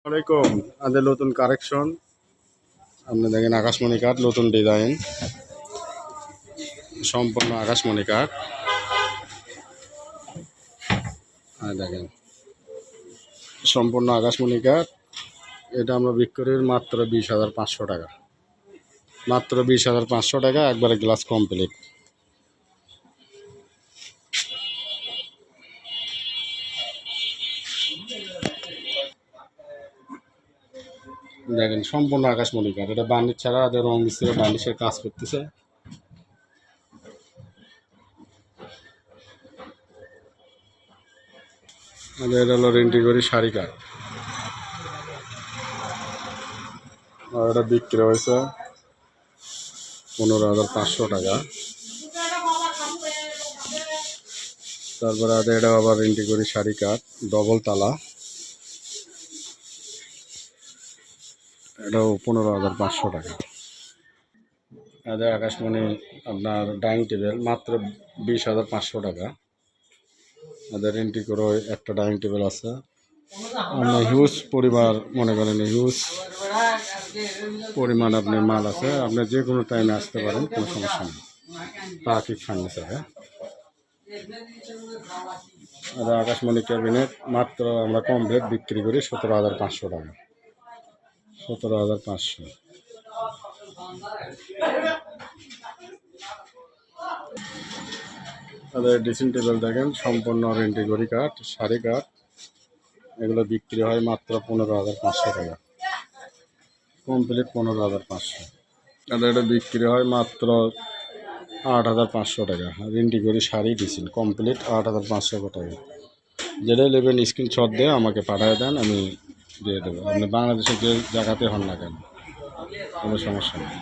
আসসালামাইকুম। আমাদের নতুন কালেকশন আপনি দেখেন, আকাশমণি কাঠ, নতুন ডিজাইন, সম্পূর্ণ আকাশমণি কাঠ। দেখেন সম্পূর্ণ আকাশমণি কাঠ। এটা আমরা বিক্রি করি মাত্র 20,500 টাকা। মাত্র 20,500 টাকা, একবারে গ্লাস কমপ্লিট। দেখেন সম্পূর্ণ আকাশমণি কাঠ। এটা বার্নিশ ছাড়া, এদের রং মিস্ত্রি বার্নিশের কাজ করতেছে। এটা হলো রেন্টিগরি শাড়ি কাঠ। আর এটা বিক্রি হয়েছে 15,500 টাকা। তারপরে এটা আবার রেন্টিগরি শাড়ি কাঠ, ডবল তালা। এটাও 15,500 টাকা। আকাশমণি আপনার ডাইনিং টেবিল মাত্র 20,500 টাকা। রেন্টি করে একটা ডাইনিং টেবিল আছে। আপনার হিউজ পরিবার, মনে করেন হিউজ পরিমাণ আপনার মাল আছে। আপনি যে কোনো টাইমে আসতে পারেন, কোনো সমস্যা নেই। Parking furniture. আকাশমণি ক্যাবিনেট মাত্র আমরা কমপ্লিট বিক্রি করি 17,500 টাকা। 17,500। ড্রেসিং টেবিল দেখেন সম্পূর্ণ রেন্টিগরি কাঠ, শাড়ি কাঠ। এগুলো বিক্রি হয় মাত্র 15,500 টাকা। কমপ্লিট 15,500। এটা বিক্রি হয় মাত্র 8,500 টাকা। রেন্টিগরি শাড়ি ডিসিন কমপ্লিট 8,500 টাকা। যেটা নেবেন স্ক্রিনশট দিয়ে আমাকে পাঠিয়ে দেন, আমি দিয়ে দেবো। আপনি বাংলাদেশের যে জায়গাতে হন না কেন, কোনো সমস্যা নেই।